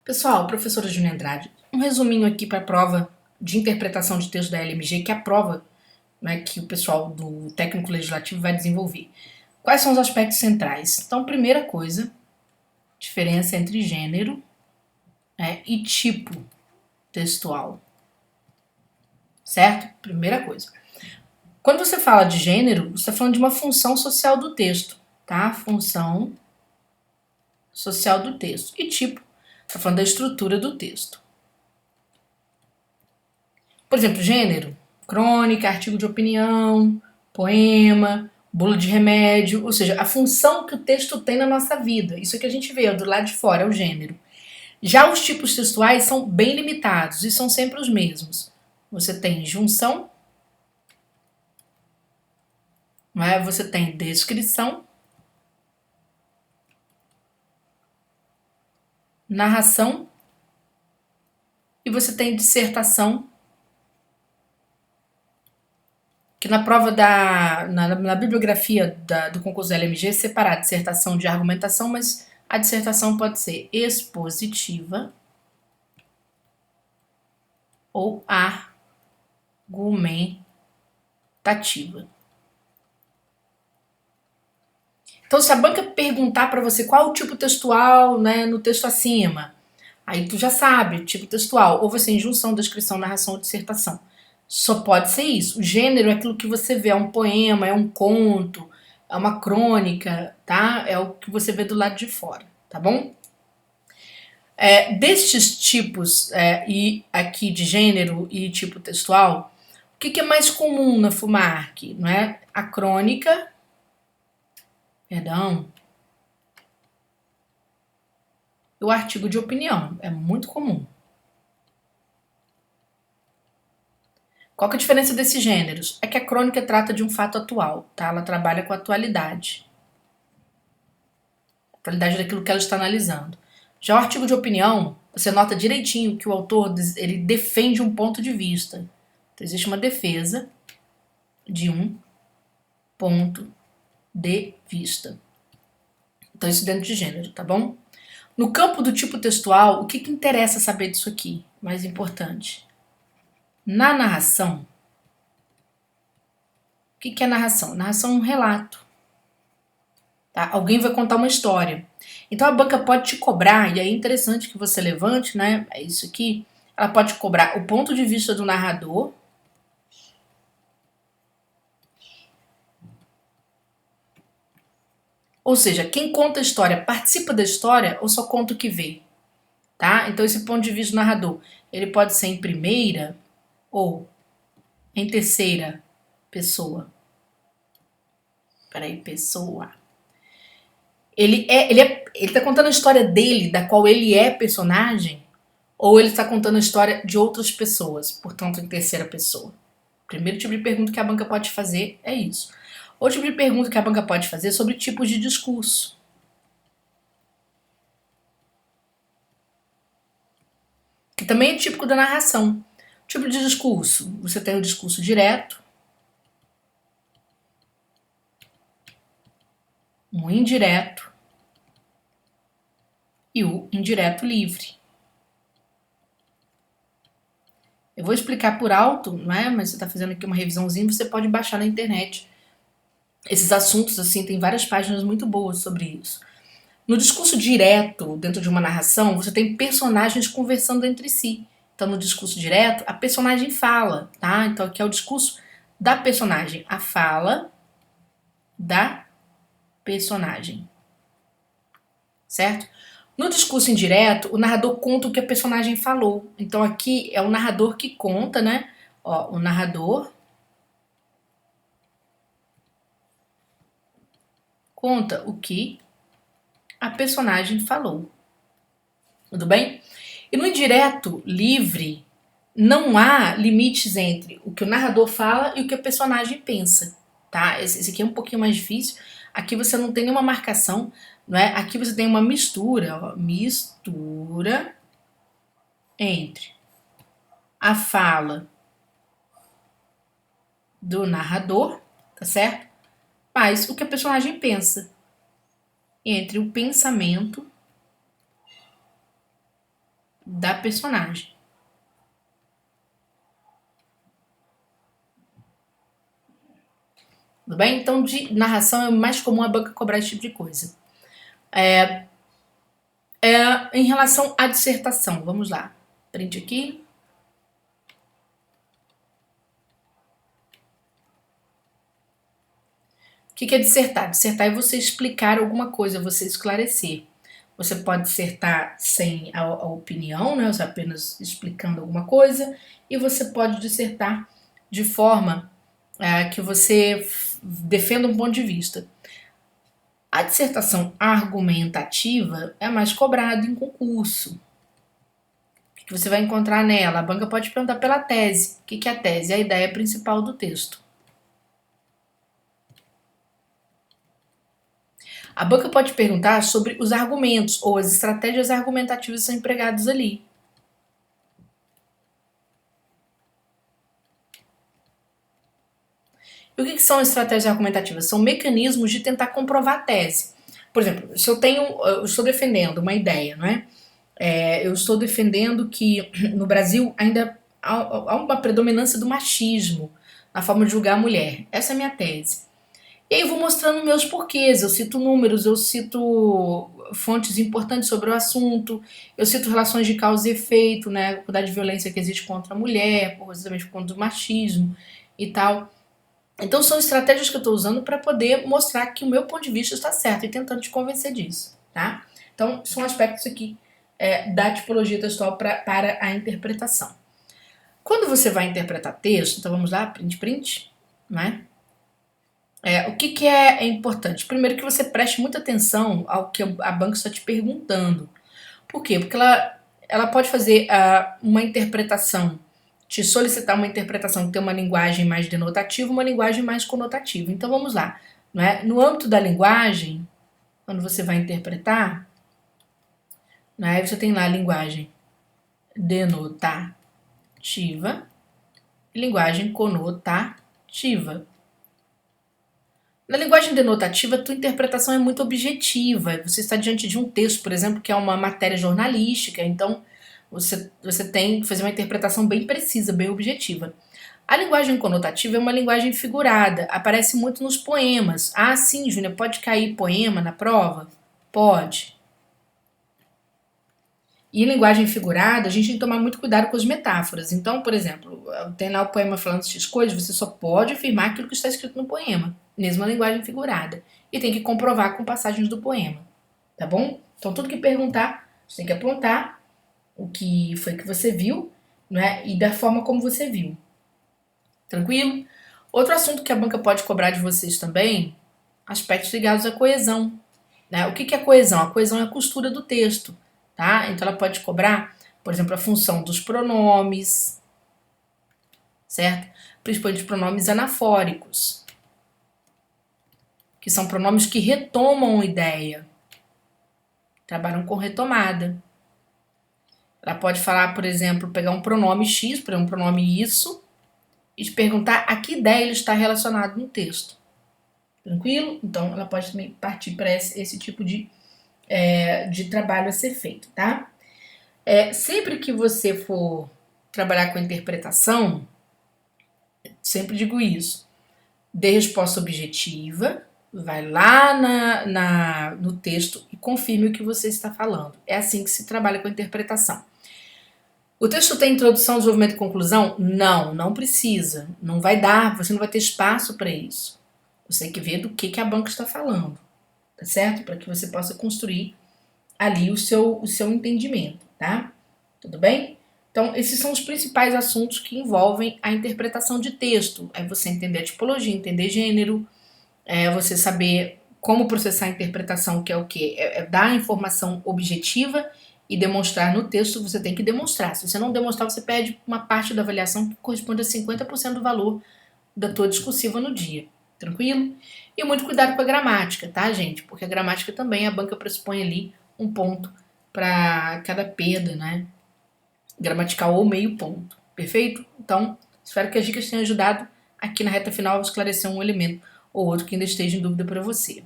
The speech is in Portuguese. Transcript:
Pessoal, professora Júnia Andrade, um resuminho aqui para a prova de interpretação de texto da LMG, que é a prova, né, que o pessoal do técnico legislativo vai desenvolver. Quais são os aspectos centrais? Então, primeira coisa, diferença entre gênero, né, e tipo textual, certo? Primeira coisa. Quando você fala de gênero, você está falando de uma função social do texto, tá? Função social do texto. E tipo, está falando da estrutura do texto. Por exemplo, gênero, crônica, artigo de opinião, poema, bula de remédio, ou seja, a função que o texto tem na nossa vida. Isso que a gente vê do lado de fora, é o gênero. Já os tipos textuais são bem limitados e são sempre os mesmos. Você tem junção, né? Você tem descrição, narração e você tem dissertação, que na prova na bibliografia do concurso da LMG é separar dissertação de argumentação, mas a dissertação pode ser expositiva ou argumentativa. Então, se a banca perguntar para você qual é o tipo textual, né, no texto acima, aí tu já sabe, tipo textual, ou você injunção, descrição, narração ou dissertação. Só pode ser isso. O gênero é aquilo que você vê, é um poema, é um conto, é uma crônica, tá? É o que você vê do lado de fora, tá bom? Destes tipos e aqui de gênero e tipo textual, o que é mais comum na FUMARC? Não é? A crônica, perdão, e o artigo de opinião. É muito comum. Qual que é a diferença desses gêneros? É que a crônica trata de um fato atual, tá? Ela trabalha com a atualidade. A atualidade daquilo que ela está analisando. Já o artigo de opinião, você nota direitinho que o autor ele defende um ponto de vista. Então, existe uma defesa de um ponto de vista. Então, isso dentro de gênero, tá bom? No campo do tipo textual, o que interessa saber disso aqui? Mais importante. Na narração, o que é narração? Narração é um relato. Tá? Alguém vai contar uma história. Então a banca pode te cobrar, e é interessante que você levante, né? É isso aqui. Ela pode cobrar o ponto de vista do narrador. Ou seja, quem conta a história participa da história ou só conta o que vê? Tá? Então esse ponto de vista do narrador, ele pode ser em primeira ou em terceira pessoa. Peraí, pessoa. Ele tá contando a história dele, da qual ele é personagem, ou ele está contando a história de outras pessoas, portanto, em terceira pessoa. O primeiro tipo de pergunta que a banca pode fazer é isso. Outro tipo de pergunta que a banca pode fazer é sobre tipos de discurso. Que também é típico da narração. Tipo de discurso. Você tem o discurso direto, um indireto e o indireto livre. Eu vou explicar por alto, não é? Mas você está fazendo aqui uma revisãozinha, você pode baixar na internet. Esses assuntos, assim, tem várias páginas muito boas sobre isso. No discurso direto, dentro de uma narração, você tem personagens conversando entre si. Então, no discurso direto, a personagem fala, tá? Então, aqui é o discurso da personagem. A fala da personagem. Certo? No discurso indireto, o narrador conta o que a personagem falou. Então, aqui é o narrador que conta, né? Ó, o narrador conta o que a personagem falou. Tudo bem? E no indireto livre, não há limites entre o que o narrador fala e o que a personagem pensa, tá? Esse aqui é um pouquinho mais difícil. Aqui você não tem nenhuma marcação, não é? Aqui você tem uma mistura, ó, mistura entre a fala do narrador, tá certo? Mas o que a personagem pensa. Entre o pensamento da personagem. Tudo bem? Então, de narração é mais comum a banca cobrar esse tipo de coisa. Em relação à dissertação, vamos lá. Print aqui. O que é dissertar? Dissertar é você explicar alguma coisa, você esclarecer. Você pode dissertar sem a opinião, né? Você apenas explicando alguma coisa, e você pode dissertar de forma que você defenda um ponto de vista. A dissertação argumentativa é mais cobrada em concurso. O que você vai encontrar nela? A banca pode perguntar pela tese. O que é a tese? É a ideia principal do texto. A banca pode perguntar sobre os argumentos ou as estratégias argumentativas que são empregados ali. E o que são estratégias argumentativas? São mecanismos de tentar comprovar a tese. Por exemplo, se eu estou defendendo uma ideia, não é? Eu estou defendendo que no Brasil ainda há uma predominância do machismo na forma de julgar a mulher. Essa é a minha tese. E aí eu vou mostrando meus porquês, eu cito números, eu cito fontes importantes sobre o assunto, eu cito relações de causa e efeito, né, a quantidade de violência que existe contra a mulher, precisamente contra o machismo e tal. Então são estratégias que eu estou usando para poder mostrar que o meu ponto de vista está certo e tentando te convencer disso, tá? Então são aspectos aqui da tipologia textual para a interpretação. Quando você vai interpretar texto, então vamos lá, print, né? O que é importante? Primeiro que você preste muita atenção ao que a banca está te perguntando. Por quê? Porque ela pode fazer uma interpretação, te solicitar uma interpretação que tem uma linguagem mais denotativa, uma linguagem mais conotativa. Então vamos lá. Né? No âmbito da linguagem, quando você vai interpretar, né, você tem lá a linguagem denotativa e linguagem conotativa. Na linguagem denotativa, a tua interpretação é muito objetiva. Você está diante de um texto, por exemplo, que é uma matéria jornalística, então você tem que fazer uma interpretação bem precisa, bem objetiva. A linguagem conotativa é uma linguagem figurada, aparece muito nos poemas. Ah, sim, Júnior, pode cair poema na prova? Pode. E em linguagem figurada, a gente tem que tomar muito cuidado com as metáforas. Então, por exemplo, tem lá o poema falando X coisas, você só pode afirmar aquilo que está escrito no poema, mesmo na linguagem figurada. E tem que comprovar com passagens do poema, tá bom? Então, tudo que perguntar, você tem que apontar o que foi que você viu, né? E da forma como você viu. Tranquilo? Outro assunto que a banca pode cobrar de vocês também, aspectos ligados à coesão. Né? O que é coesão? A coesão é a costura do texto. Tá? Então ela pode cobrar, por exemplo, a função dos pronomes, certo? Principalmente os pronomes anafóricos, que são pronomes que retomam ideia, trabalham com retomada. Ela pode falar, por exemplo, pegar um pronome X, por exemplo, um pronome isso, e te perguntar a que ideia ele está relacionado no texto. Tranquilo? Então ela pode também partir para esse tipo de trabalho a ser feito, tá? Sempre que você for trabalhar com interpretação, sempre digo isso, dê resposta objetiva, vai lá no texto e confirme o que você está falando. É assim que se trabalha com interpretação. O texto tem introdução, desenvolvimento e conclusão? Não precisa. Não vai dar, você não vai ter espaço para isso. Você tem que ver do que a banca está falando, tá certo? Para que você possa construir ali o seu entendimento, tá? Tudo bem? Então, esses são os principais assuntos que envolvem a interpretação de texto. É você entender a tipologia, entender gênero, você saber como processar a interpretação, que é o quê? É dar a informação objetiva e demonstrar no texto, você tem que demonstrar. Se você não demonstrar, você perde uma parte da avaliação que corresponde a 50% do valor da tua discursiva no dia. Tranquilo? E muito cuidado com a gramática, tá, gente? Porque a gramática também, a banca pressupõe ali um ponto para cada perda, né? Gramatical ou meio ponto. Perfeito? Então, espero que as dicas tenham ajudado aqui na reta final a esclarecer um elemento ou outro que ainda esteja em dúvida para você.